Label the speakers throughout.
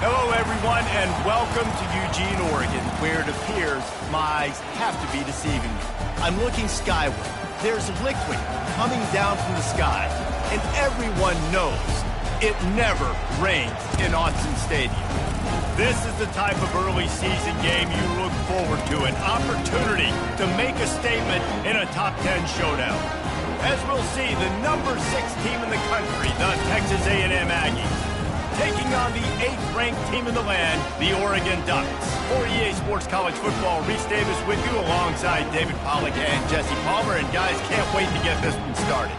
Speaker 1: Hello, everyone, and welcome to Eugene, Oregon, where it appears my eyes have to be deceiving me. I'm looking skyward. There's liquid coming down from the sky, and everyone knows it never rains in Autzen Stadium. This is the type of early season game you look forward to, an opportunity to make a statement in a top 10 showdown. As we'll see, the number 6 team in the country, the Texas A&M Aggies, taking on the 8th-ranked team in the land, the Oregon Ducks. For EA Sports College Football, Reese Davis with you alongside David Pollack and Jesse Palmer. And guys, can't wait to get this one started.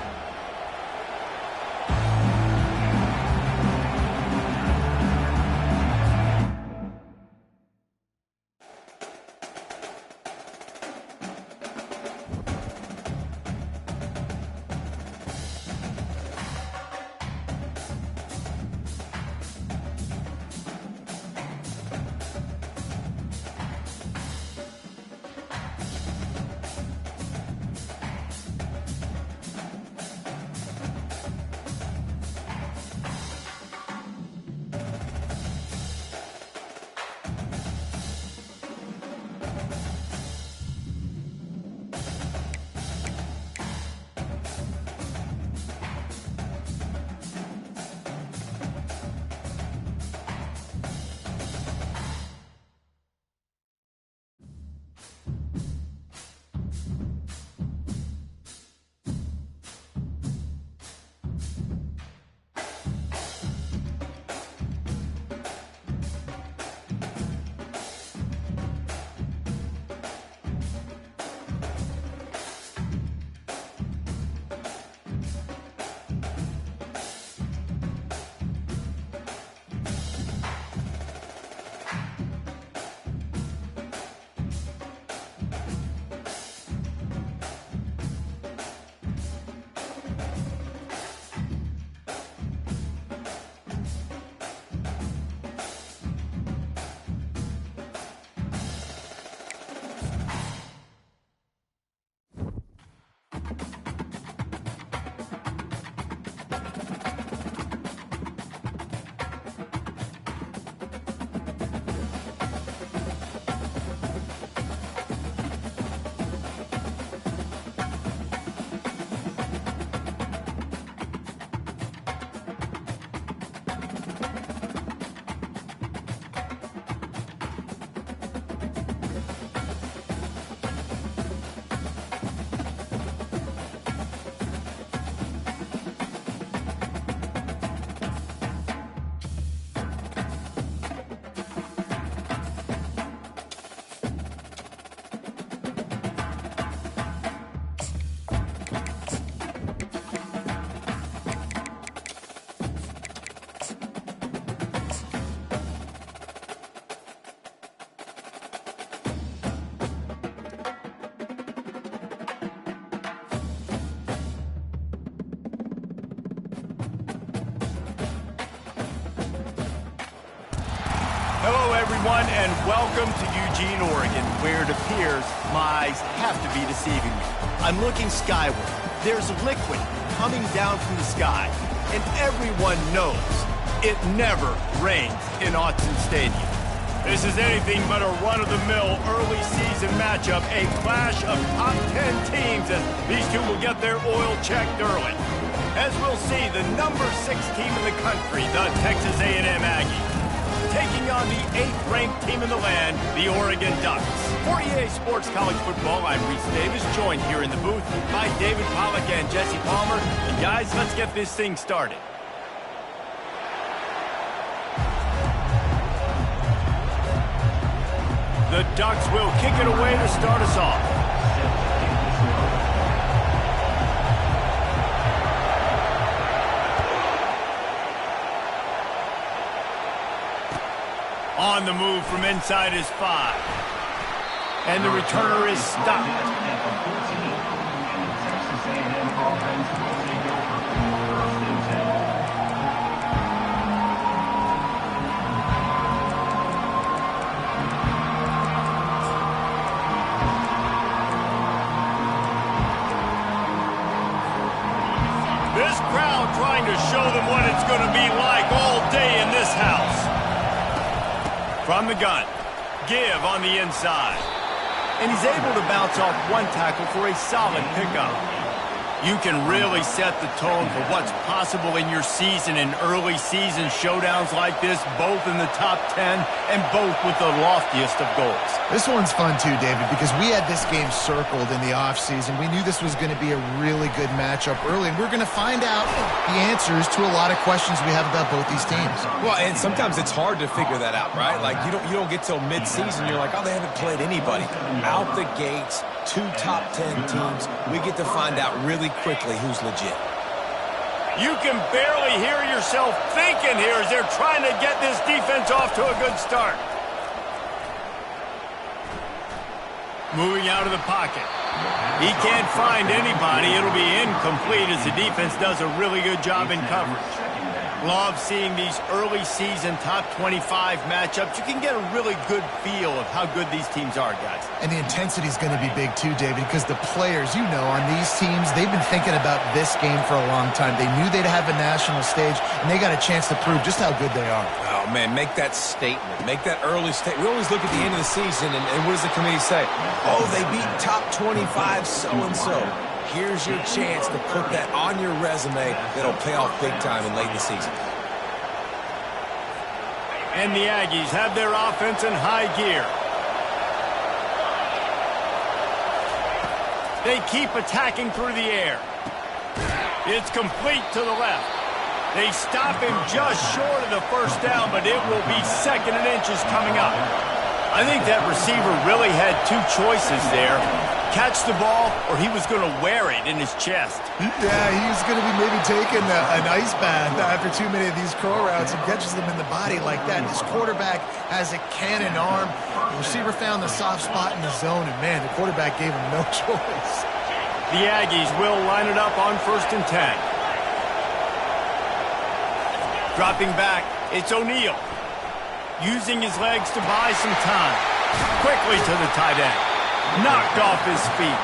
Speaker 1: Hello, everyone, and welcome to Eugene, Oregon, where it appears my eyes have to be deceiving me. I'm looking skyward. There's liquid coming down from the sky, and everyone knows it never rains in Autzen Stadium. This is anything but a run-of-the-mill early season matchup, a clash of top 10 teams, as these two will get their oil checked early. As we'll see, the number 6 team in the country, the Texas A&M Aggies, taking on the 8th-ranked team in the land, the Oregon Ducks. For EA Sports College Football, I'm Reese Davis, joined here in the booth by David Pollack and Jesse Palmer. And guys, let's get this thing started. The Ducks will kick it away to start us off. On the move from inside his 5. And the returner is stopped. This crowd trying to show them what it's going to be like all day in this house. From the gun. Give on the inside. And he's able to bounce off one tackle for a solid pickup. You can really set the tone for what's possible in your season in early season showdowns like this, both in the top 10 and both with the loftiest of goals.
Speaker 2: This one's fun too, David, because we had this game circled in the offseason. We knew this was going to be a really good matchup early, and we're going to find out the answers to a lot of questions we have about both these teams.
Speaker 3: Well, and sometimes it's hard to figure that out, right? Like, you don't get till mid-season, you're like, oh, they haven't played anybody. Out the gates, 2 top 10 teams, we get to find out really quickly who's legit.
Speaker 1: You can barely hear yourself thinking here as they're trying to get this defense off to a good start. Moving out of the pocket. He can't find anybody. It'll be incomplete as the defense does a really good job in coverage. Love seeing these early season top 25 matchups. You can get a really good feel of how good these teams are, guys.
Speaker 2: And the intensity is going to be big too, David, because the players, you know, on these teams, they've been thinking about this game for a long time. They knew they'd have a national stage, and they got a chance to prove just how good they are.
Speaker 3: Oh, man, make that statement. Make that early statement. We always look at the end of the season, and what does the committee say? Oh, they beat top 25 so-and-so. Here's your chance to put that on your resume that'll pay off big time in late in the season.
Speaker 1: And the Aggies have their offense in high gear. They keep attacking through the air. It's complete to the left. They stop him just short of the first down, but it will be 2nd and inches coming up. I think that receiver really had 2 choices there. Catch the ball, or he was going to wear it in his chest.
Speaker 2: Yeah, he was going to be maybe taking an ice bath after too many of these curl routes and catches them in the body like that. This quarterback has a cannon arm. The receiver found the soft spot in the zone, and, man, the quarterback gave him no choice.
Speaker 1: The Aggies will line it up on 1st and 10. Dropping back, it's O'Neal. Using his legs to buy some time. Quickly to the tight end. Knocked off his feet.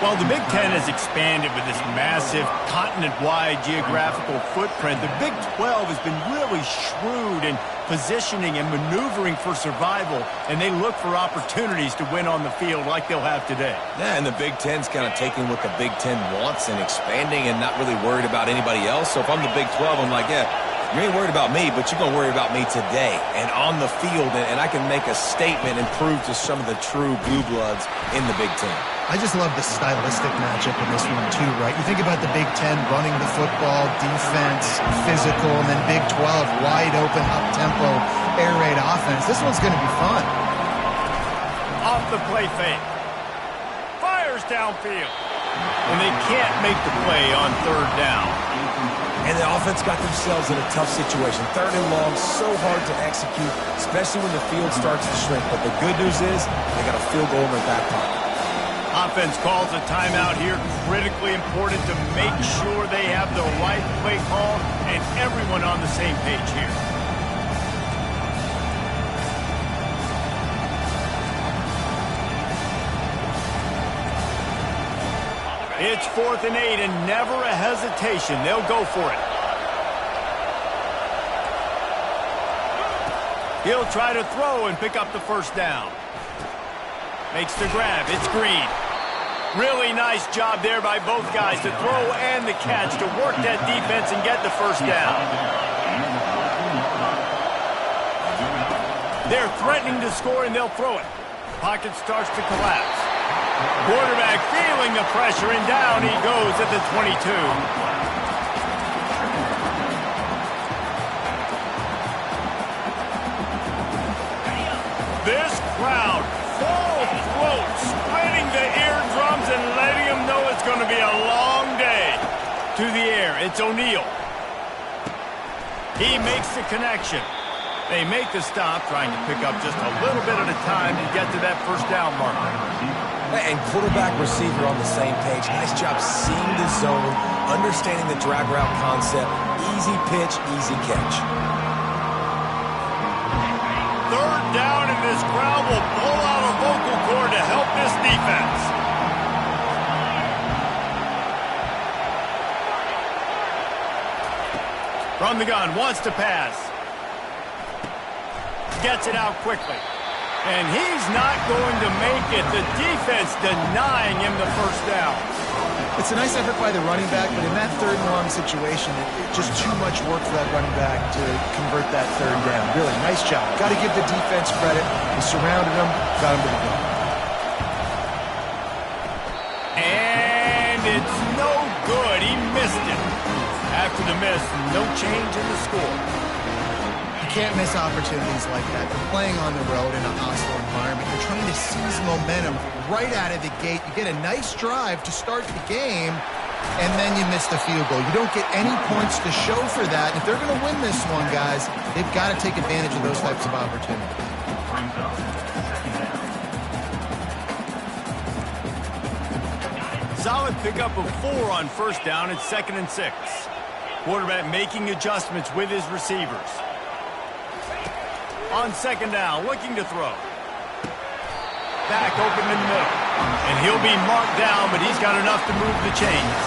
Speaker 1: While the Big Ten has expanded with this massive continent-wide geographical footprint, the Big 12 has been really shrewd in positioning and maneuvering for survival, and they look for opportunities to win on the field like they'll have today.
Speaker 3: Yeah, and the Big Ten's kind of taking what the Big Ten wants and expanding and not really worried about anybody else. So if I'm the Big 12, I'm like, yeah, you ain't worried about me, but you're going to worry about me today and on the field, and I can make a statement and prove to some of the true blue bloods in the Big Ten.
Speaker 2: I just love the stylistic matchup in this one too, right? You think about the Big Ten running the football, defense, physical, and then Big 12, wide open, up-tempo, air raid offense. This one's going to be fun.
Speaker 1: Off the play fake. Fires downfield. And they can't make the play on 3rd down.
Speaker 3: And the offense got themselves in a tough situation. 3rd and long, so hard to execute, especially when the field starts to shrink. But the good news is they got a field goal in their back pocket.
Speaker 1: Offense calls a timeout here. Critically important to make sure they have the right play call and everyone on the same page here. It's 4th and 8 and never a hesitation. They'll go for it. He'll try to throw and pick up the 1st down. Makes the grab. It's Green. Really nice job there by both guys to throw and the catch to work that defense and get the 1st down. They're threatening to score and they'll throw it. Pocket starts to collapse. Quarterback feeling the pressure, and down he goes at the 22. This crowd, full throat, splitting the eardrums and letting them know it's going to be a long day. To the air, it's O'Neal. He makes the connection. They make the stop, trying to pick up just a little bit at a time to get to that 1st down marker.
Speaker 3: And quarterback, receiver on the same page. Nice job seeing the zone, understanding the drag route concept. Easy pitch, easy catch.
Speaker 1: 3rd down, and this crowd will pull out a vocal cord to help this defense. From the gun, wants to pass. Gets it out quickly. And he's not going to make it. The defense denying him the first down.
Speaker 2: It's a nice effort by the running back, but in that third and long situation, it's just too much work for that running back to convert that third down. Really, nice job. Got to give the defense credit. He surrounded him, got him to the ground.
Speaker 1: And it's no good. He missed it. After the miss, no change in the score.
Speaker 2: You can't miss opportunities like that. They're playing on the road in a hostile environment. You're trying to seize momentum right out of the gate. You get a nice drive to start the game, and then you miss the field goal. You don't get any points to show for that. If they're going to win this one, guys, they've got to take advantage of those types of opportunities.
Speaker 1: Solid pickup of 4 on first down at 2nd and 6. Quarterback making adjustments with his receivers. On 2nd down, looking to throw. Back open in the middle. And he'll be marked down, but he's got enough to move the chains.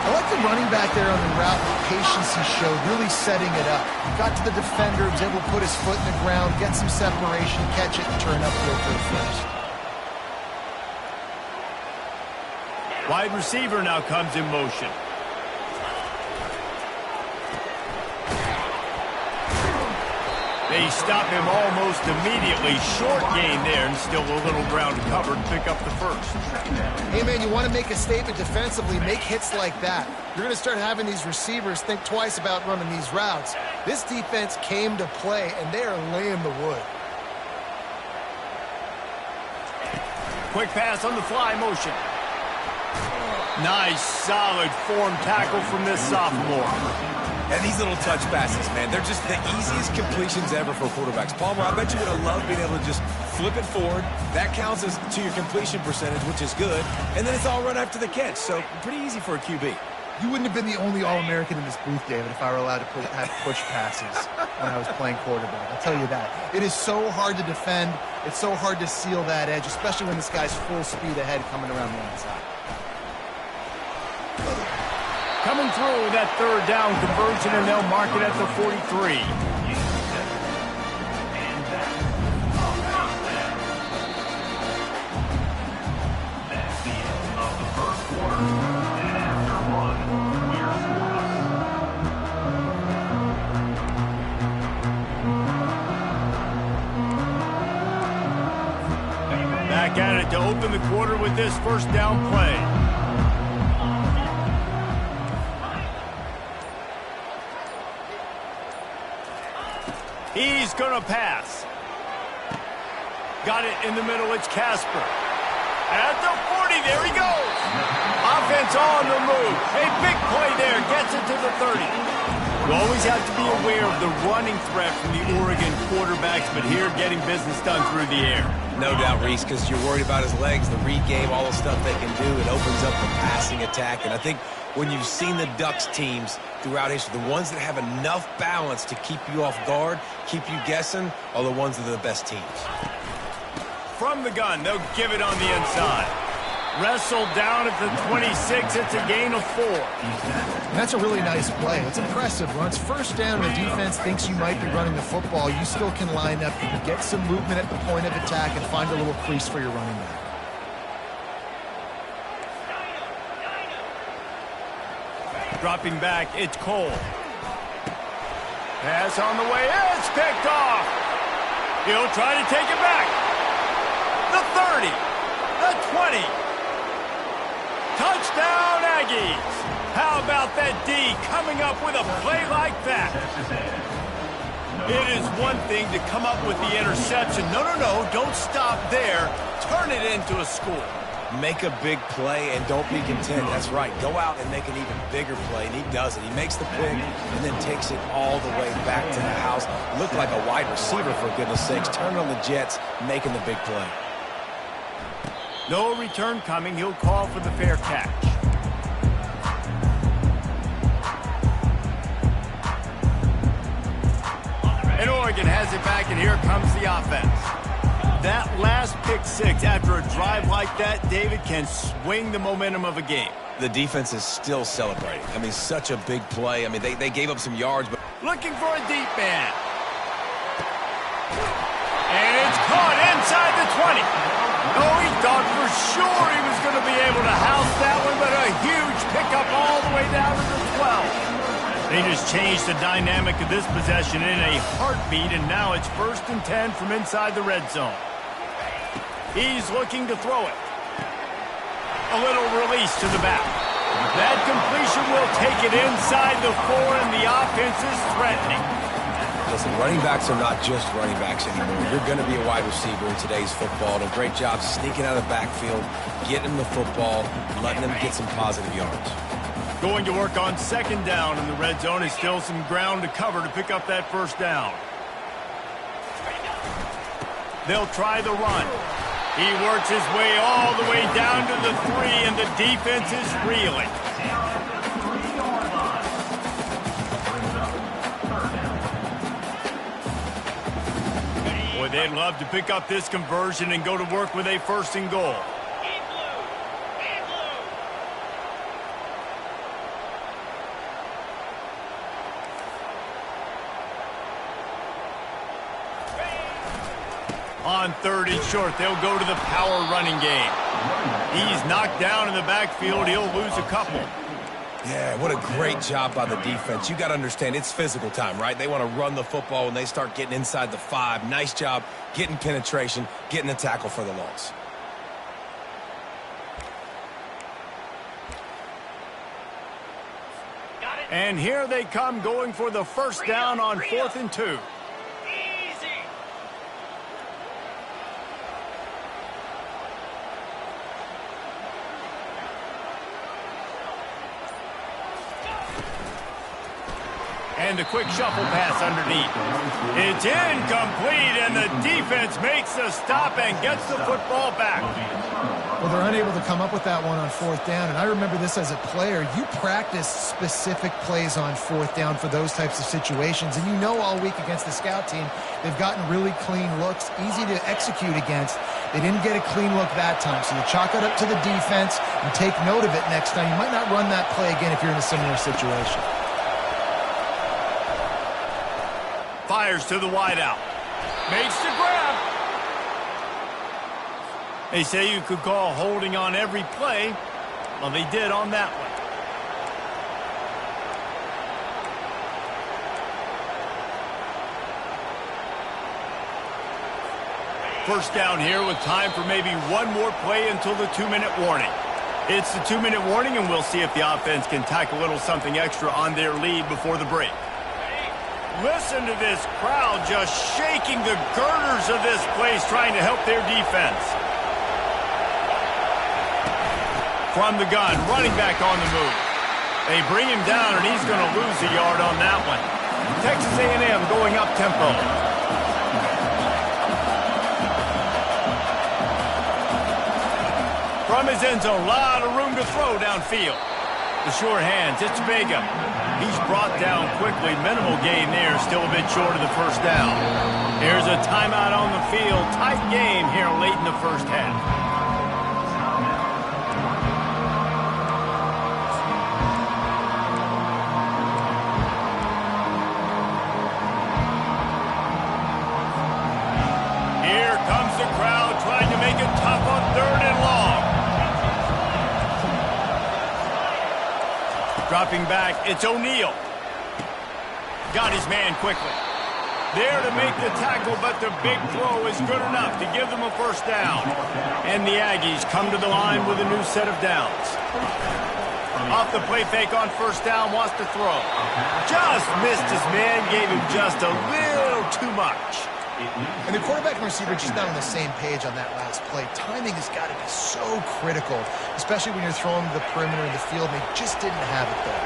Speaker 2: I like the running back there on the route, the patience he showed, really setting it up. Got to the defender, was able to put his foot in the ground, get some separation, catch it, and turn upfield for the first.
Speaker 1: Wide receiver now comes in motion. They stop him almost immediately. Short gain there, and still a little ground covered. Pick up the first.
Speaker 2: Hey, man, you want to make a statement defensively, make hits like that. You're going to start having these receivers think twice about running these routes. This defense came to play, and they are laying the wood.
Speaker 1: Quick pass on the fly motion. Nice, solid form tackle from this sophomore.
Speaker 3: And these little touch passes, man, they're just the easiest completions ever for quarterbacks. Palmer, I bet you would have loved being able to just flip it forward. That counts as to your completion percentage, which is good. And then it's all run after the catch, so pretty easy for a QB.
Speaker 2: You wouldn't have been the only All-American in this booth, David, if I were allowed to have push passes when I was playing quarterback. I'll tell you that. It is so hard to defend. It's so hard to seal that edge, especially when this guy's full speed ahead coming around the outside.
Speaker 1: Coming through that third down conversion, and they'll mark it at the 43. Back at it to open the quarter with this first down play. He's going to pass. Got it in the middle. It's Casper. At the 40, there he goes. Offense on the move. A big play there. Gets it to the 30. You always have to be aware of the running threat from the Oregon quarterbacks, but here getting business done through the air.
Speaker 3: No doubt, Reese, because you're worried about his legs, the read game, all the stuff they can do. It opens up the passing attack. And I think when you've seen the Ducks teams throughout history, the ones that have enough balance to keep you off guard, keep you guessing, are the ones that are the best teams.
Speaker 1: From the gun, they'll give it on the inside. Wrestled down at the 26. It's a gain of 4.
Speaker 2: And that's a really nice play. It's impressive. When it's first down and the defense thinks you might be running the football, you still can line up. You can get some movement at the point of attack and find a little crease for your running back.
Speaker 1: Dropping back, it's Cole. Pass on the way. It's picked off. He'll try to take it back. The 30. The 20. Touchdown, Aggies. How about that D coming up with a play like that? It is one thing to come up with the interception. No, don't stop there. Turn it into a score.
Speaker 3: Make a big play and don't be content. That's right. Go out and make an even bigger play, and he does it. He makes the pick and then takes it all the way back to the house. Looked like a wide receiver, for goodness sakes. Turn on the Jets, making the big play.
Speaker 1: No return coming. He'll call for the fair catch. And Oregon has it back, and here comes the offense. That last pick six after a drive like that, David, can swing the momentum of a game.
Speaker 3: The defense is still celebrating. I mean, such a big play. I mean, they gave up some yards, but
Speaker 1: looking for a deep man. And it's caught inside the 20. Oh, he thought for sure he was going to be able to house that one, but a huge pickup all the way down to the 12. They just changed the dynamic of this possession in a heartbeat, and now it's 1st and 10 from inside the red zone. He's looking to throw it. A little release to the back. That completion will take it inside the 4, and the offense is threatening.
Speaker 3: Listen, running backs are not just running backs anymore. You're going to be a wide receiver in today's football. And a great job sneaking out of the backfield, getting the football, letting them get some positive yards.
Speaker 1: Going to work on 2nd down in the red zone. Is still some ground to cover to pick up that 1st down. They'll try the run. He works his way all the way down to the 3, and the defense is reeling. Boy, they'd love to pick up this conversion and go to work with a 1st and goal. On 3rd and short, they'll go to the power running game. He's knocked down in the backfield. He'll lose a couple.
Speaker 3: Yeah, what a great job by the defense. You got to understand, it's physical time, right? They want to run the football when they start getting inside the 5. Nice job getting penetration, getting the tackle for the loss.
Speaker 1: And here they come going for the 1st down on 4th and 2. And a quick shuffle pass underneath. It's incomplete, and the defense makes a stop and gets the football back.
Speaker 2: Well, they're unable to come up with that one on 4th down, and I remember this as a player. You practice specific plays on 4th down for those types of situations, and you know all week against the scout team, they've gotten really clean looks, easy to execute against. They didn't get a clean look that time, so you chalk it up to the defense and take note of it next time. You might not run that play again if you're in a similar situation.
Speaker 1: Fires to the wideout. Makes the grab. They say you could call holding on every play. Well, they did on that one. First down here with time for maybe one more play until the 2-minute warning. It's the 2-minute warning, and we'll see if the offense can tack a little something extra on their lead before the break. Listen to this crowd just shaking the girders of this place, trying to help their defense. From the gun, running back on the move. They bring him down, and he's going to lose a yard on that one. Texas A&M going up tempo. From his end zone, a lot of room to throw downfield. The short hands, it's Vega. He's brought down quickly. Minimal gain there, still a bit short of the 1st down. Here's a timeout on the field. Tight game here late in the 1st half. Here comes the crowd trying to make it tough on 3rd and long. Dropping back, it's O'Neal. Got his man quickly. There to make the tackle, but the big throw is good enough to give them a 1st down. And the Aggies come to the line with a new set of downs. Off the play fake on 1st down, wants to throw. Just missed his man, gave him just a little too much.
Speaker 2: And the quarterback and receiver just not on the same page on that last play. Timing has got to be so critical, especially when you're throwing to the perimeter of the field, and they just didn't have it there.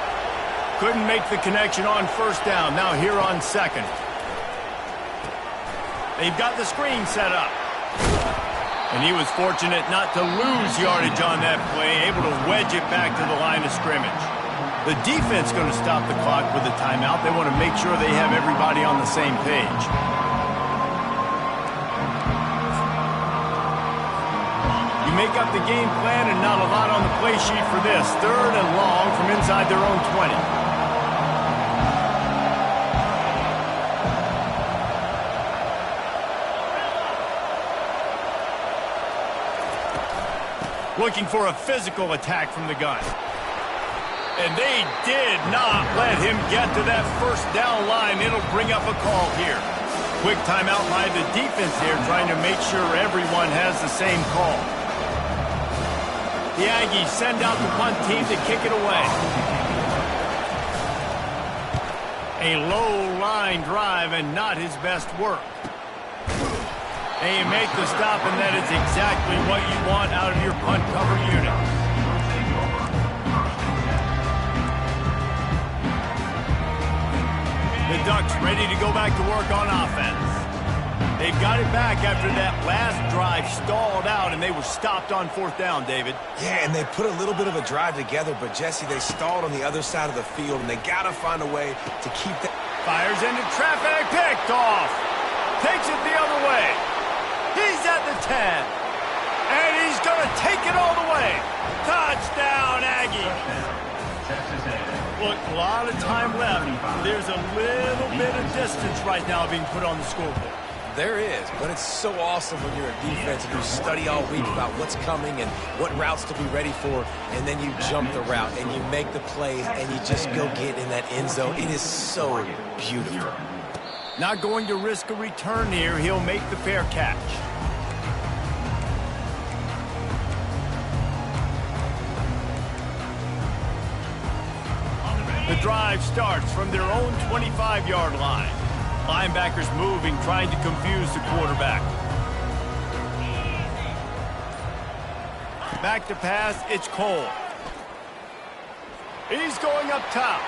Speaker 1: Couldn't make the connection on 1st down. Now here on 2nd. They've got the screen set up. And he was fortunate not to lose yardage on that play, able to wedge it back to the line of scrimmage. The defense going to stop the clock with a timeout. They want to make sure they have everybody on the same page. Make up the game plan, and not a lot on the play sheet for this. 3rd and long from inside their own 20. looking for a physical attack from the gun. And they did not let him get to that first down line. It'll bring up a call here. Quick timeout by the defense here, trying to make sure everyone has the same call. The Aggies send out the punt team to kick it away. A low line drive and not his best work. And you make the stop, and that is exactly what you want out of your punt cover unit. The Ducks ready to go back to work on offense. They've got it back after that last drive stalled out, and they were stopped on fourth down, David.
Speaker 3: Yeah, and they put a little bit of a drive together, but, Jesse, they stalled on the other side of the field, and they got to find a way to keep that.
Speaker 1: Fires into traffic, picked off. Takes it the other way. He's at the 10. And he's going to take it all the way. Touchdown, Aggies. Look, a lot of time left. There's a little bit of distance right now being put on the scoreboard.
Speaker 3: There is, but it's so awesome when you're a defense and you study all week about what's coming and what routes to be ready for, and then you jump the route and you make the plays and you just go get in that end zone. It is so beautiful.
Speaker 1: Not going to risk a return here. He'll make the fair catch. The drive starts from their own 25-yard line. Linebackers moving, trying to confuse the quarterback. Back to pass, it's Cole. He's going up top.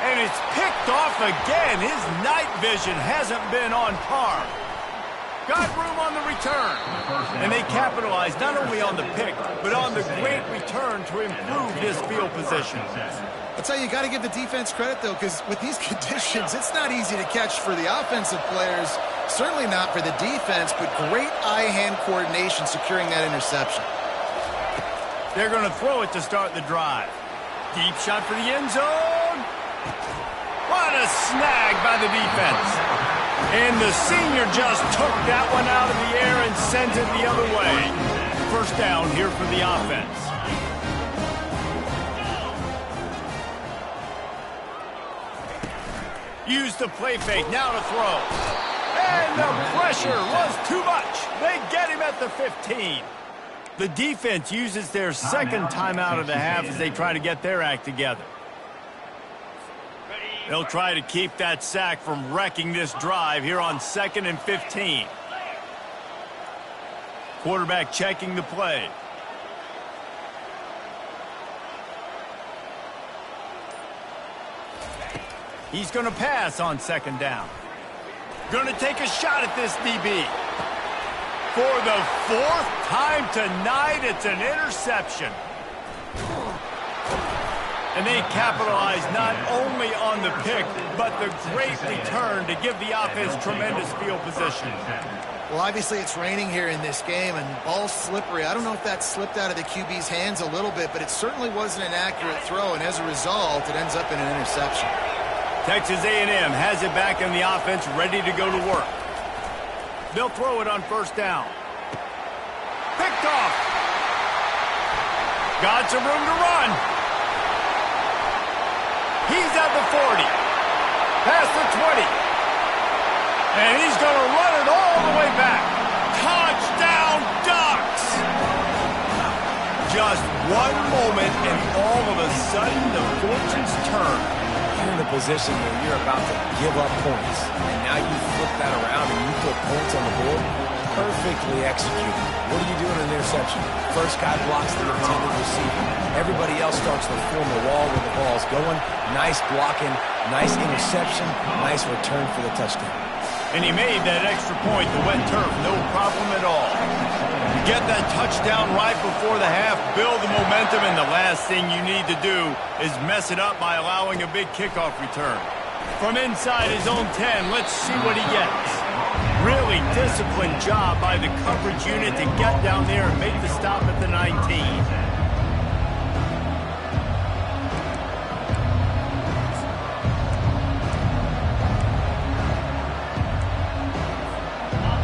Speaker 1: And it's picked off again. His night vision hasn't been on par. Got room on the return. And they capitalized not only on the pick, but on the great return to improve his field position.
Speaker 2: I'll tell you, you got to give the defense credit, though, because with these conditions, it's not easy to catch for the offensive players, certainly not for the defense, but great eye-hand coordination securing that interception.
Speaker 1: They're going to throw it to start the drive. Deep shot for the end zone. What a snag by the defense. And the senior just took that one out of the air and sent it the other way. First down here for the offense. Use the play fake, now to throw. And the pressure was too much. They get him at the 15. The defense uses their second timeout of the half as they try to get their act together. They'll try to keep that sack from wrecking this drive here on 2nd and 15. Quarterback checking the play. He's going to pass on 2nd down. Going to take a shot at this DB. For the 4th time tonight, it's an interception. And they capitalize not only on the pick, but the great return to give the offense tremendous field position.
Speaker 2: Well, obviously it's raining here in this game, and ball's slippery. I don't know if that slipped out of the QB's hands a little bit, but it certainly wasn't an accurate throw, and as a result, it ends up in an interception.
Speaker 1: Texas A&M has it back in the offense, ready to go to work. They'll throw it on 1st down. Picked off. Got some room to run. He's at the 40. Past the 20. And he's going to run it all the way back. Touchdown, Ducks! Just one moment, and all of a sudden, the fortunes turn.
Speaker 3: You're in a position where you're about to give up points, and now you flip that around and you put points on the board. Perfectly executed. What do you do in an interception? First guy blocks the intended receiver. Everybody else starts to form a wall where the ball's going. Nice blocking, nice interception, nice return for the touchdown.
Speaker 1: And he made that extra point, the wet turf, no problem at all. Get that touchdown right before the half, build the momentum, and the last thing you need to do is mess it up by allowing a big kickoff return. From inside his own 10, let's see what he gets. Really disciplined job by the coverage unit to get down there and make the stop at the 19.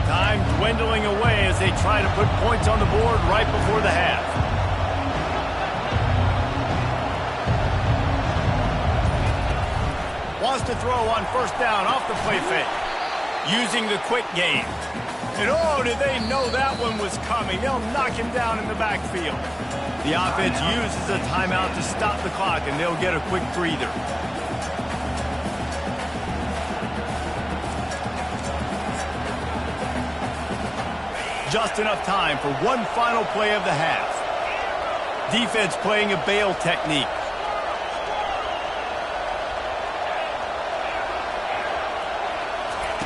Speaker 1: Time dwindling away as they try to put points on the board right before the half. Wants to throw on first down off the play fake. Using the quick game. And oh, did they know that one was coming? They'll knock him down in the backfield. The offense uses a timeout to stop the clock, and they'll get a quick breather. Just enough time for one final play of the half. Defense playing a bail technique.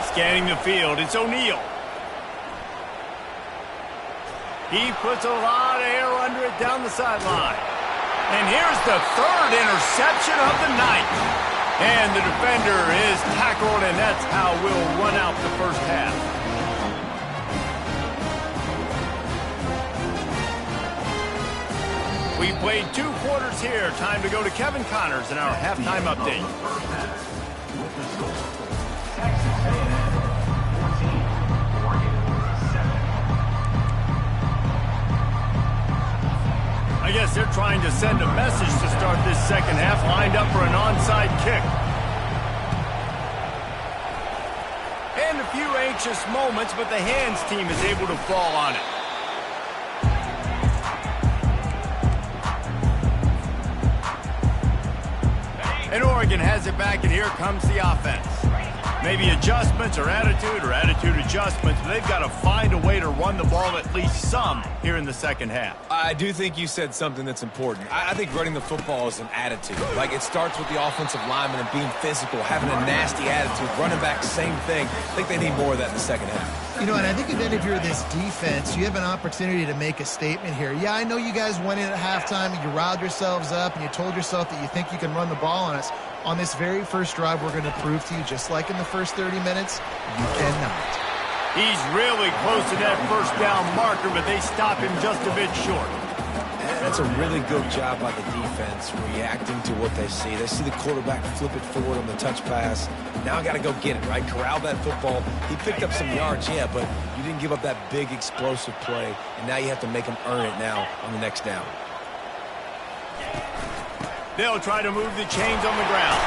Speaker 1: Scanning the field, it's O'Neal. He puts a lot of air under it down the sideline. And here's the third interception of the night. And the defender is tackled, and that's how we'll run out the first half. We played 2 quarters here. Time to go to Kevin Connors in our halftime update. I guess they're trying to send a message to start this second half, lined up for an onside kick. And a few anxious moments, but the hands team is able to fall on it. And Oregon has it back, and here comes the offense. Maybe adjustments or attitude adjustments, but they've got to find a way to run the ball at least some here in the second half.
Speaker 3: I do think you said something that's important. I think running the football is an attitude. Like, it starts with the offensive lineman and being physical, having a nasty attitude. Running back, same thing. I think they need more of that in the second half.
Speaker 2: You know, and I think if you're this defense, you have an opportunity to make a statement here. Yeah, I know you guys went in at halftime and you riled yourselves up and you told yourself that you think you can run the ball on us. On this very first drive, we're going to prove to you, just like in the first 30 minutes, you cannot.
Speaker 1: He's really close to that first down marker, but they stop him just a bit short.
Speaker 3: That's a really good job by the defense, reacting to what they see. They see the quarterback flip it forward on the touch pass. Now I got to go get it, right? Corral that football. He picked up some yards, yeah, but you didn't give up that big explosive play, and now you have to make him earn it now on the next down.
Speaker 1: They'll try to move the chains on the ground.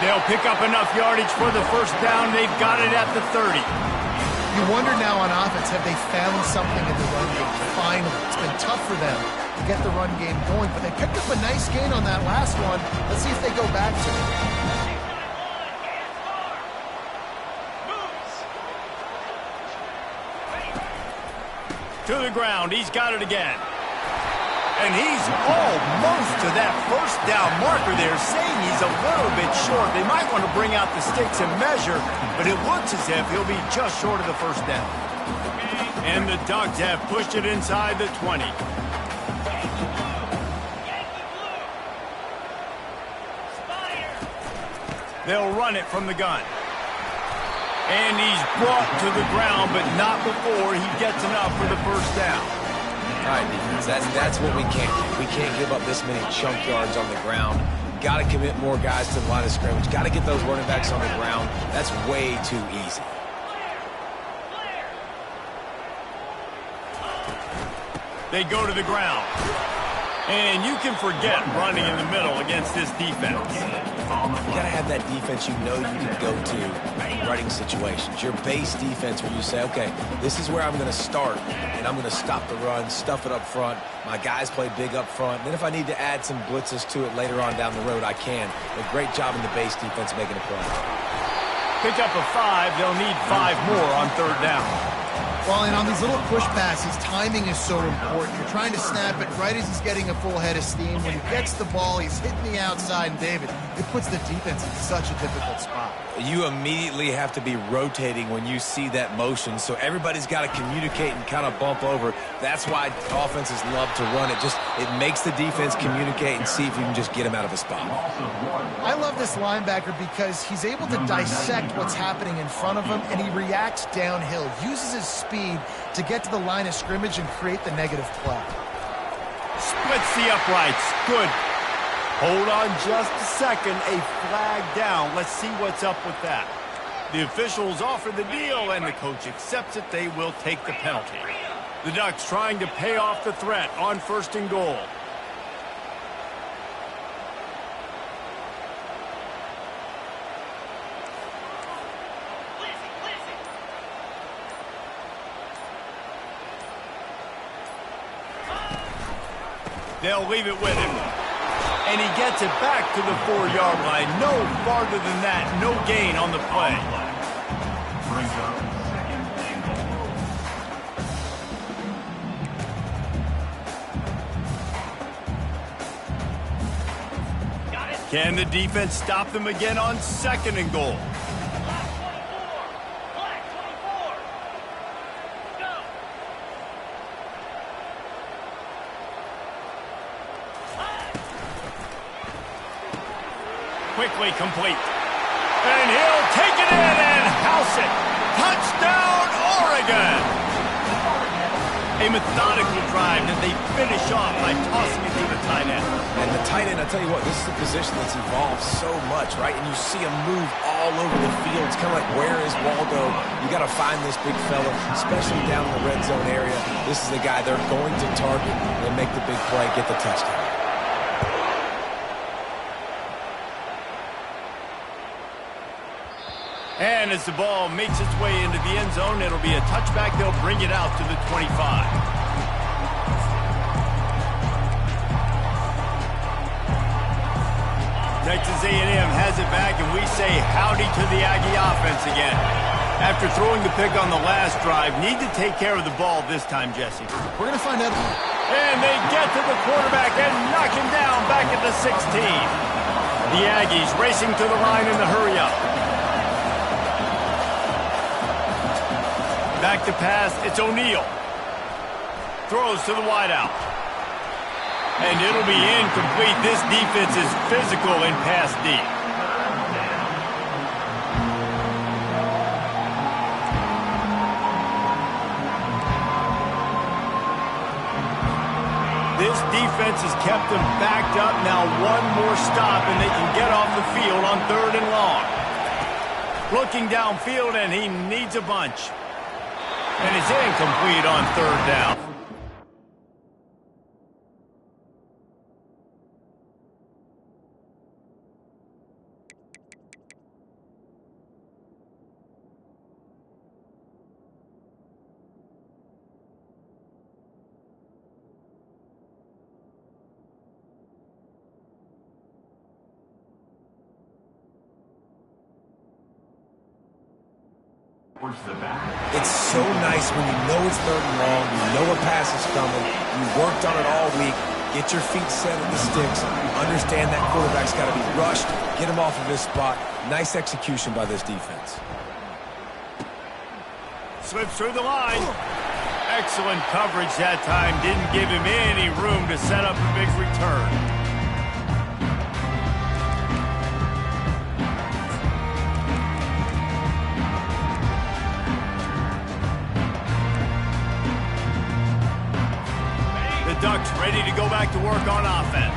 Speaker 1: They'll pick up enough yardage for the first down. They've got it at the 30.
Speaker 2: You wonder now on offense, have they found something in the run game? Finally, it's been tough for them to get the run game going, but they picked up a nice gain on that last one. Let's see if they go back to it.
Speaker 1: To the ground, he's got it again. And he's almost to that first down marker there, saying he's a little bit short. They might want to bring out the sticks and measure, but it looks as if he'll be just short of the first down. And the Ducks have pushed it inside the 20. They'll run it from the gun. And he's brought to the ground, but not before he gets enough for the first down.
Speaker 3: All right, defense, that's what we can't do. We can't give up this many chunk yards on the ground. Got to commit more guys to the line of scrimmage. Got to get those running backs on the ground. That's way too easy.
Speaker 1: They go to the ground. And you can forget running in the middle against this defense.
Speaker 3: You got to have that defense you know you can go to in running situations. Your base defense where you say, okay, this is where I'm going to start, and I'm going to stop the run, stuff it up front. My guys play big up front. Then if I need to add some blitzes to it later on down the road, I can. A great job in the base defense making a play.
Speaker 1: Pick up a 5. They'll need 5 more on third down.
Speaker 2: Well, and on these little push passes, timing is so important. You're trying to snap it right as he's getting a full head of steam. When he gets the ball, he's hitting the outside, and David, it puts the defense in such a difficult spot.
Speaker 3: You immediately have to be rotating when you see that motion, so everybody's got to communicate and kind of bump over. That's why offenses love to run it. It makes the defense communicate and see if you can just get him out of a spot.
Speaker 2: I love this linebacker because he's able to dissect what's happening in front of him, and he reacts downhill, uses his speed to get to the line of scrimmage and create the negative play.
Speaker 1: Splits the uprights. Good. Hold on just a second. A flag down. Let's see what's up with that. The officials offer the deal, and the coach accepts it. They will take the penalty. The Ducks trying to pay off the threat on 1st and goal. They'll leave it with him. And he gets it back to the 4-yard line. No farther than that. No gain on the play. Can the defense stop them again on 2nd and goal? Quickly complete. And he'll take it in and house it. Touchdown, Oregon! A methodical drive that they finish off by tossing it to the tight end.
Speaker 3: And the tight end, I tell you what, this is a position that's evolved so much, right? And you see him move all over the field. It's kind of like, where is Waldo? You got to find this big fella, especially down in the red zone area. This is the guy they're going to target and make the big play, get the touchdown.
Speaker 1: And as the ball makes its way into the end zone, it'll be a touchback. They'll bring it out to the 25. Texas A&M has it back, and we say howdy to the Aggie offense again. After throwing the pick on the last drive, need to take care of the ball this time, Jesse.
Speaker 2: We're going to find out.
Speaker 1: And they get to the quarterback and knock him down back at the 16. The Aggies racing to the line in the hurry-up. Back to pass, it's O'Neal. Throws to the wideout. And it'll be incomplete. This defense is physical and pass deep. This defense has kept them backed up. Now one more stop and they can get off the field on 3rd and long. Looking downfield, and he needs a bunch. And it's incomplete on 3rd down.
Speaker 3: It's so nice when you know it's 3rd and long, you know a pass is coming, you worked on it all week, get your feet set at the sticks, understand that quarterback's got to be rushed, get him off of this spot. Nice execution by this defense.
Speaker 1: Slips through the line. Excellent coverage that time. Didn't give him any room to set up a big return. Ducks ready to go back to work on offense.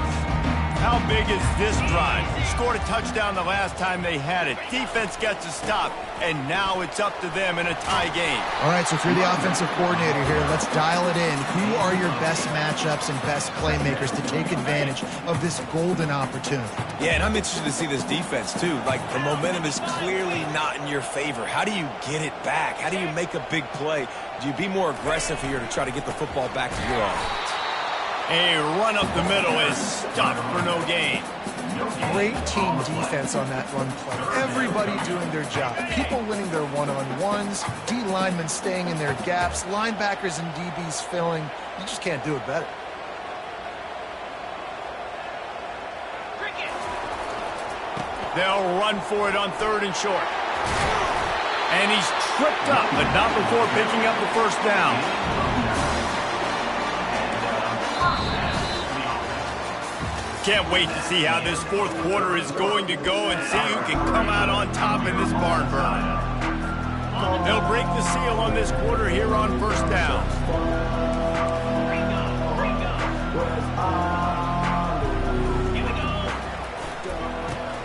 Speaker 1: How big is this drive? Scored a touchdown the last time they had it. Defense gets a stop, and now it's up to them in a tie game.
Speaker 2: All right, so if you're the offensive coordinator here, let's dial it in. Who are your best matchups and best playmakers to take advantage of this golden opportunity?
Speaker 3: Yeah, and I'm interested to see this defense, too. Like, the momentum is clearly not in your favor. How do you get it back? How do you make a big play? Do you be more aggressive here to try to get the football back to your offense?
Speaker 1: A run up the middle is stopped for no gain.
Speaker 2: Great team defense on that run play. Everybody doing their job. People winning their one-on-ones, D linemen staying in their gaps, linebackers and DBs filling. You just can't do it better.
Speaker 1: They'll run for it on 3rd and short. And he's tripped up, but not before picking up the 1st down. Can't wait to see how this 4th quarter is going to go and see who can come out on top in this barn burner. They'll break the seal on this quarter here on 1st down.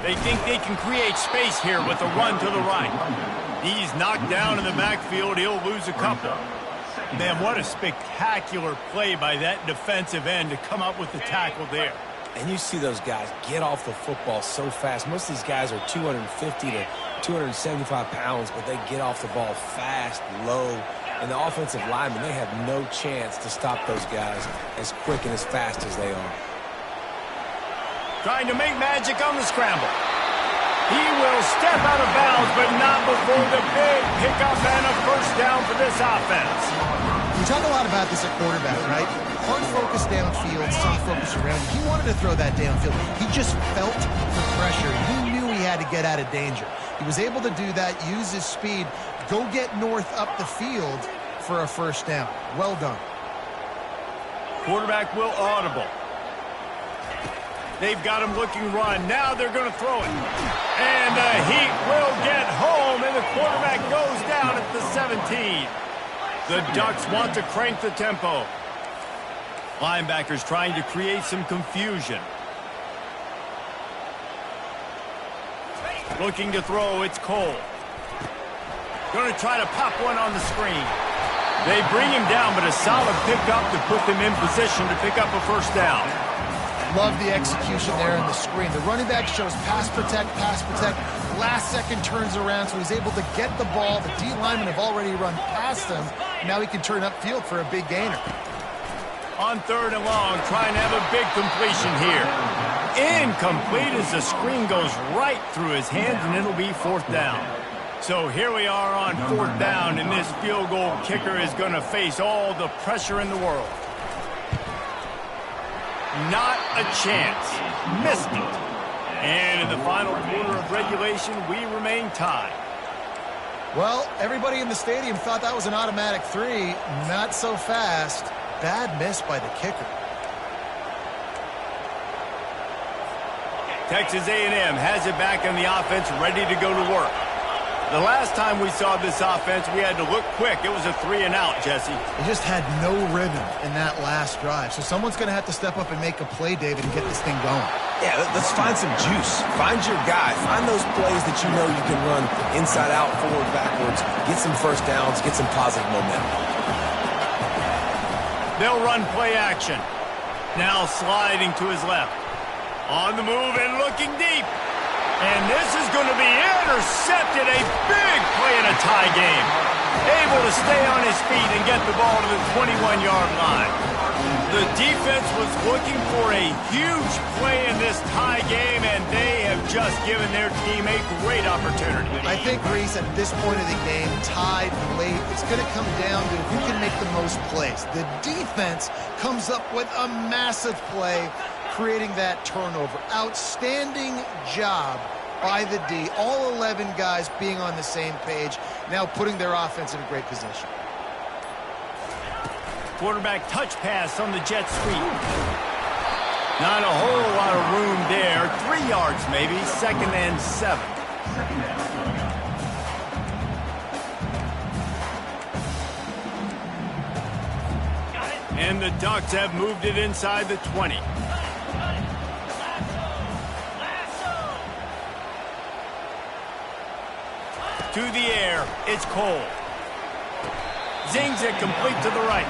Speaker 1: They think they can create space here with a run to the right. He's knocked down in the backfield. He'll lose a couple. Man, what a spectacular play by that defensive end to come up with the tackle there.
Speaker 3: And you see those guys get off the football so fast. Most of these guys are 250 to 275 pounds, but they get off the ball fast, low. And the offensive linemen, they have no chance to stop those guys as quick and as fast as they are.
Speaker 1: Trying to make magic on the scramble. He will step out of bounds, but not before the big pickup and a first down for this offense.
Speaker 2: We talk a lot about this at quarterback, right? Hard focus downfield, soft focus around. He wanted to throw that downfield. He just felt the pressure. He knew he had to get out of danger. He was able to do that, use his speed, go get north up the field for a first down. Well done.
Speaker 1: Quarterback will audible. They've got him looking run. Now they're going to throw it. And the heat will get home, and the quarterback goes down at the 17. The Ducks want to crank the tempo. Linebackers trying to create some confusion. Looking to throw, it's Cole. Going to try to pop one on the screen. They bring him down, but a solid pickup to put them in position to pick up a first down.
Speaker 2: Love the execution there in the screen. The running back shows pass protect, last second turns around, so he's able to get the ball. The D linemen have already run past him. Now he can turn upfield for a big gainer.
Speaker 1: On third and long, trying to have a big completion here. Incomplete as the screen goes right through his hands, and it'll be fourth down. So here we are on fourth down, and this field goal kicker is going to face all the pressure in the world. Not a chance. Missed it. And in the final quarter of regulation, we remain tied.
Speaker 2: Well, everybody in the stadium thought that was an automatic 3. Not so fast. Bad miss by the kicker.
Speaker 1: Texas A&M has it back in the offense, ready to go to work. The last time we saw this offense, we had to look quick. It was a 3-and-out, Jesse.
Speaker 2: They just had no rhythm in that last drive. So someone's going to have to step up and make a play, David, and get this thing going.
Speaker 3: Yeah, let's find some juice. Find your guy. Find those plays that you know you can run inside out, forward, backwards. Get some first downs. Get some positive momentum.
Speaker 1: They'll run play action. Now sliding to his left. On the move and looking deep. And this is going to be intercepted. A big play in a tie game. Able to stay on his feet and get the ball to the 21-yard line. The defense was looking for a huge play in this tie game, and they have just given their team a great opportunity.
Speaker 2: I think, Reese, at this point of the game, tied late, it's going to come down to who can make the most plays. The defense comes up with a massive play, creating that turnover. Outstanding job by the D. All 11 guys being on the same page, now putting their offense in a great position.
Speaker 1: Quarterback touch pass on the jet sweep. Not a whole lot of room there. 3 yards maybe, 2nd and 7. And the Ducks have moved it inside the 20. To the air, it's Cole. Zings it complete to the right.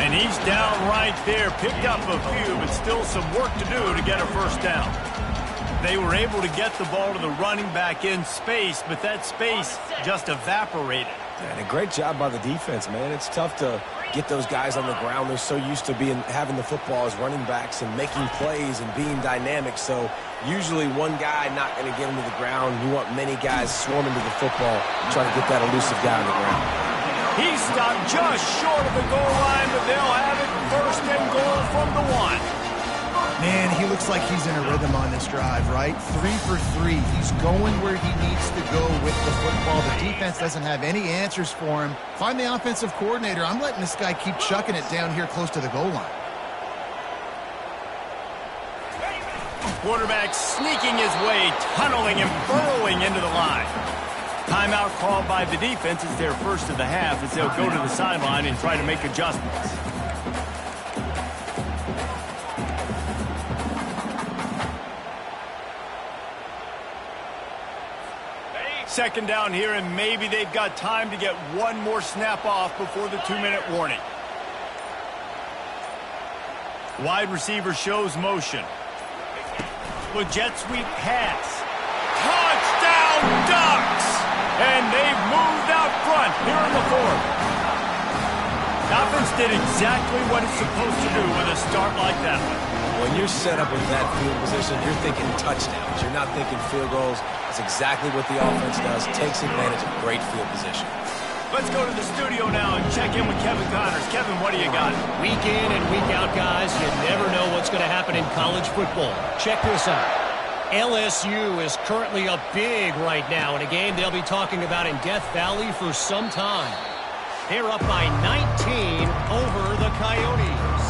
Speaker 1: And he's down right there. Picked up a few, but still some work to do to get a first down. They were able to get the ball to the running back in space, but that space just evaporated.
Speaker 3: And a great job by the defense, man. It's tough to get those guys on the ground. They're so used to having the football as running backs and making plays and being dynamic. So usually one guy not going to get him to the ground. You want many guys swarming to the football, trying to get that elusive guy on the ground.
Speaker 1: He stopped just short of the goal line, but they'll have it first and goal from the 1.
Speaker 2: Man, he looks like he's in a rhythm on this drive, right? 3 for 3. He's going where he needs to go with the football. The defense doesn't have any answers for him. Find the offensive coordinator. I'm letting this guy keep chucking it down here close to the goal line.
Speaker 1: Quarterback sneaking his way, tunneling and burrowing into the line. Timeout called by the defense. It's their first of the half as they'll go to the sideline and try to make adjustments. Second down here, and maybe they've got time to get one more snap off before the 2-minute warning. Wide receiver shows motion. With jet sweep pass. Touchdown Ducks! And they've moved out front here in the fourth. The offense did exactly what it's supposed to do with a start like that one.
Speaker 3: When you're set up with that field position, you're thinking touchdowns. You're not thinking field goals. That's exactly what the offense does. Takes advantage of great field position.
Speaker 1: Let's go to the studio now and check in with Kevin Connors. Kevin, what do you got?
Speaker 4: Week in and week out, guys, you never know what's going to happen in college football. Check this out. LSU is currently up big right now in a game they'll be talking about in Death Valley for some time. They're up by 19 over the Coyotes.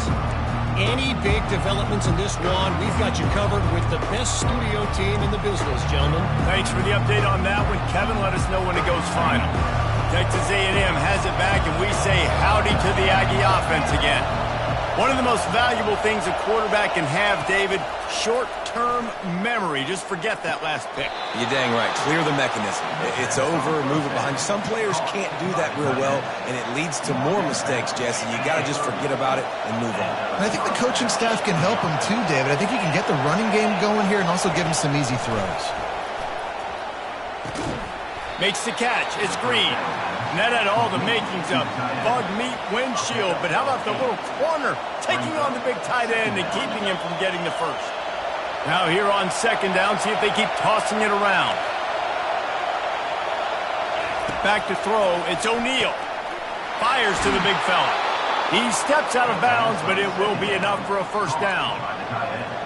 Speaker 4: Any big developments in this one, we've got you covered with the best studio team in the business, gentlemen.
Speaker 1: Thanks for the update on that one. Kevin, let us know when it goes final. Texas A&M has it back, and we say howdy to the Aggie offense again. One of the most valuable things a quarterback can have, David, short-term memory. Just forget that last pick.
Speaker 3: You're dang right. Clear the mechanism. It's over, move it behind. Some players can't do that real well, and it leads to more mistakes, Jesse. You got to just forget about it and move on.
Speaker 2: And I think the coaching staff can help him too, David. I think he can get the running game going here and also give him some easy throws.
Speaker 1: Makes the catch. It's Green. And that had all the makings of bug meat windshield. But how about the little corner taking on the big tight end and keeping him from getting the first? Now here on second down, see if they keep tossing it around. Back to throw. It's O'Neal. Fires to the big fella. He steps out of bounds, but it will be enough for a first down.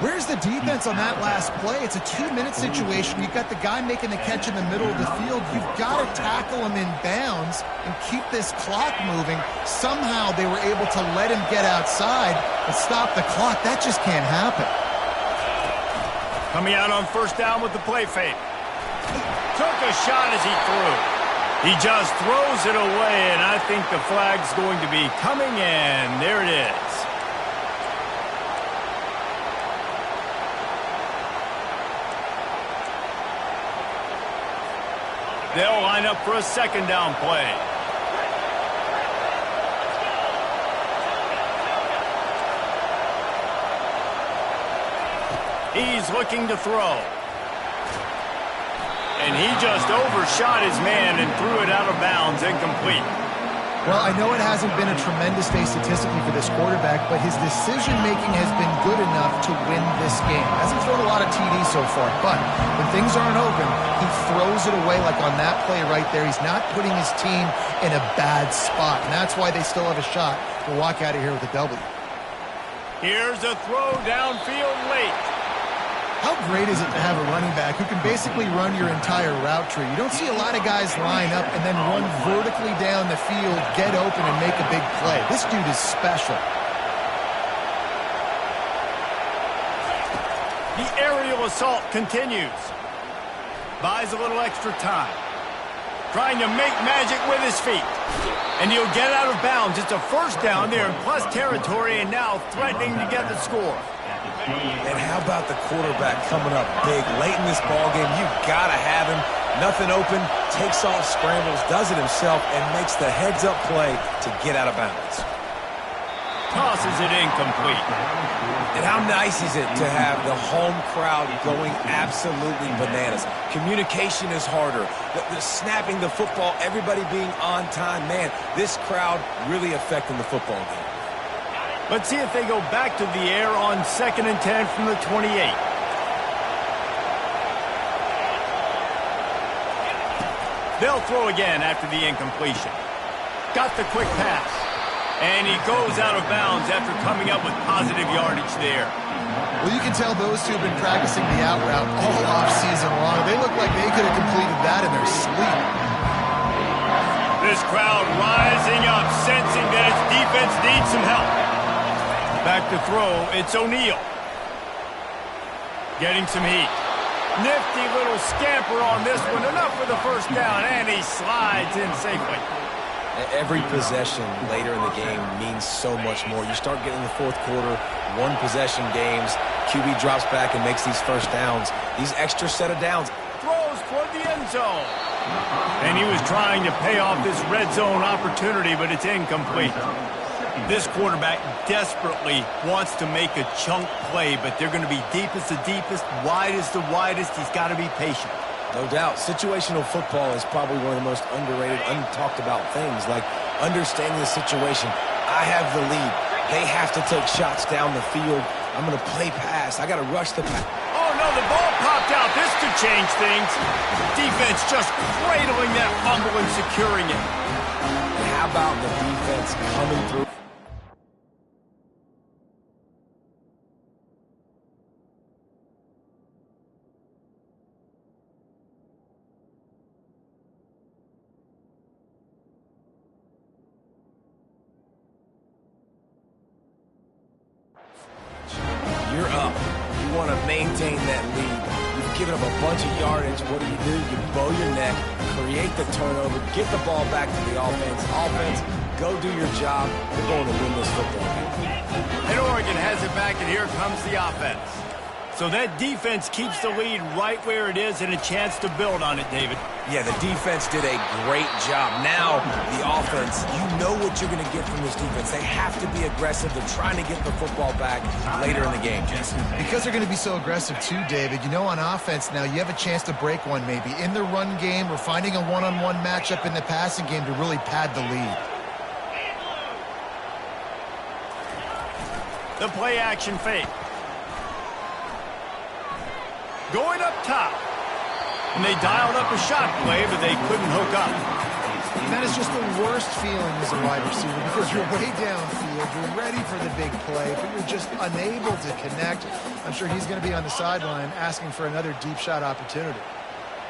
Speaker 2: Where's the defense on that last play? It's a 2-minute situation. You've got the guy making the catch in the middle of the field. You've got to tackle him in bounds and keep this clock moving. Somehow they were able to let him get outside and stop the clock. That just can't happen.
Speaker 1: Coming out on first down with the play fake. Took a shot as he threw. He just throws it away, and I think the flag's going to be coming in. There it is. They'll line up for a second down play. He's looking to throw. And he just overshot his man and threw it out of bounds, incomplete.
Speaker 2: Well, I know it hasn't been a tremendous day statistically for this quarterback, but his decision-making has been good enough to win this game. Hasn't thrown a lot of TDs so far, but when things aren't open, he throws it away like on that play right there. He's not putting his team in a bad spot, and that's why they still have a shot to walk out of here with a W.
Speaker 1: Here's a throw downfield late.
Speaker 2: How great is it to have a running back who can basically run your entire route tree? You don't see a lot of guys line up and then run vertically down the field, get open, and make a big play. This dude is special.
Speaker 1: The aerial assault continues. Buys a little extra time. Trying to make magic with his feet. And he'll get out of bounds. It's a first down there in plus territory and now threatening to get the score.
Speaker 3: And how about the quarterback coming up big late in this ballgame? You've got to have him. Nothing open, takes off, scrambles, does it himself, and makes the heads-up play to get out of bounds.
Speaker 1: Tosses it incomplete.
Speaker 3: And how nice is it to have the home crowd going absolutely bananas? Communication is harder. The snapping the football, everybody being on time. Man, this crowd really affecting the football game.
Speaker 1: Let's see if they go back to the air on 2nd and 10 from the 28. They'll throw again after the incompletion. Got the quick pass. And he goes out of bounds after coming up with positive yardage there.
Speaker 2: Well, you can tell those two have been practicing the out route all off-season long. They look like they could have completed that in their sleep.
Speaker 1: This crowd rising up, sensing that its defense needs some help. Back to throw, it's O'Neal. Getting some heat. Nifty little scamper on this one. Enough for the first down, and he slides in safely.
Speaker 3: Every possession later in the game means so much more. You start getting the fourth quarter, one-possession games. QB drops back and makes these first downs. These extra set of downs.
Speaker 1: Throws for the end zone. And he was trying to pay off this red zone opportunity, but it's incomplete. This quarterback desperately wants to make a chunk play, but they're going to be deepest the deepest, widest the widest. He's got to be patient.
Speaker 3: No doubt. Situational football is probably one of the most underrated, untalked about things, like understanding the situation. I have the lead. They have to take shots down the field. I'm going to play pass. I got to rush the pass.
Speaker 1: Oh, no, the ball popped out. This could change things. Defense just cradling that fumble and securing it.
Speaker 3: And how about the defense coming through? You're up. You want to maintain that lead. You've given up a bunch of yardage. What do? You bow your neck, create the turnover, get the ball back to the offense. Offense, go do your job. We're going to win this football game.
Speaker 1: And Oregon has it back, and here comes the offense. So that defense keeps the lead right where it is and a chance to build on it, David.
Speaker 3: Yeah, the defense did a great job. Now, the offense, you know what you're going to get from this defense. They have to be aggressive. They're trying to get the football back later in the game, Jesse.
Speaker 2: Because they're going to be so aggressive too, David, you know, on offense now, you have a chance to break one maybe in the run game or finding a one-on-one matchup in the passing game to really pad the lead.
Speaker 1: The play-action fake. Going up top. And they dialed up a shot play, but they couldn't hook up.
Speaker 2: That is just the worst feeling as a wide receiver because you're way downfield, you're ready for the big play, but you're just unable to connect. I'm sure he's going to be on the sideline asking for another deep shot opportunity.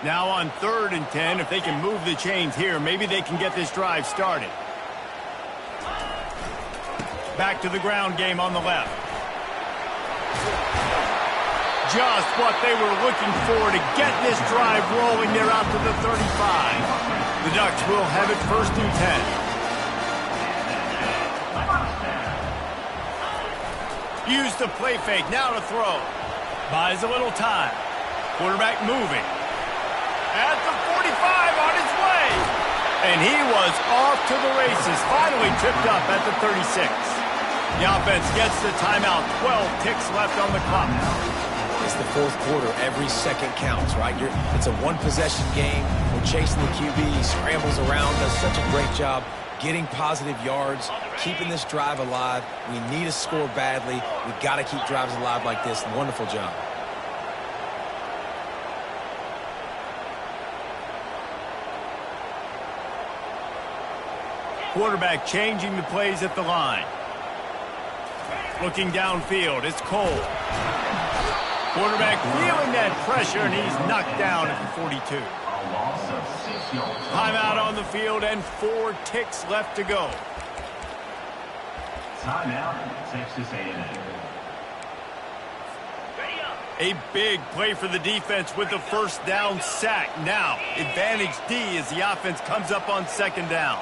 Speaker 1: Now on 3rd and 10, if they can move the chains here, maybe they can get this drive started. Back to the ground game on the left. Just what they were looking for to get this drive rolling. They're out to the 35. The Ducks will have it 1st and 10. Use the play fake. Now to throw. Buys a little time. Quarterback moving. At the 45 on his way. And he was off to the races. Finally tripped up at the 36. The offense gets the timeout. 12 ticks left on the clock.
Speaker 3: It's the 4th quarter. Every second counts, right? It's a one-possession game. We're chasing the QB. He scrambles around, does such a great job getting positive yards, keeping this drive alive. We need to score badly. We've got to keep drives alive like this. Wonderful job.
Speaker 1: Quarterback changing the plays at the line. Looking downfield. It's Cole. Quarterback feeling that pressure, and he's knocked down at the 42. Timeout on the field, and 4 ticks left to go.
Speaker 5: Timeout, Texas A&M.
Speaker 1: A big play for the defense with the 1st down sack. Now, advantage D as the offense comes up on 2nd down.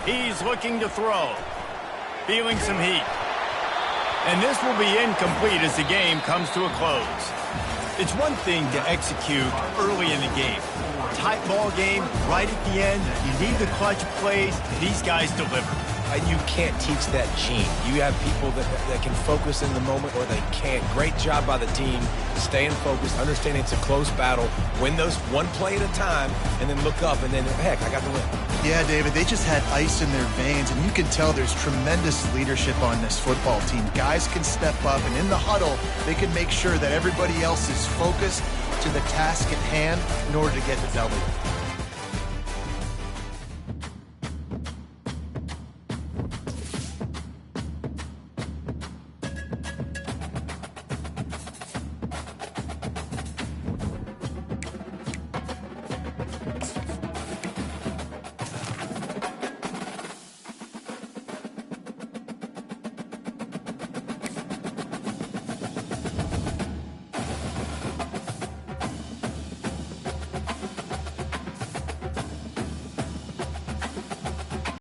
Speaker 1: He's looking to throw. Feeling some heat. And this will be incomplete as the game comes to a close. It's one thing to execute early in the game. Tight ball game, right at the end. You need the clutch plays. These guys deliver.
Speaker 3: And you can't teach that gene. You have people that can focus in the moment or they can't. Great job by the team, staying focused, understanding it's a close battle, win those one play at a time, and then look up, and then, heck, I got the win.
Speaker 2: Yeah, David, they just had ice in their veins, and you can tell there's tremendous leadership on this football team. Guys can step up, and in the huddle, they can make sure that everybody else is focused to the task at hand in order to get the W.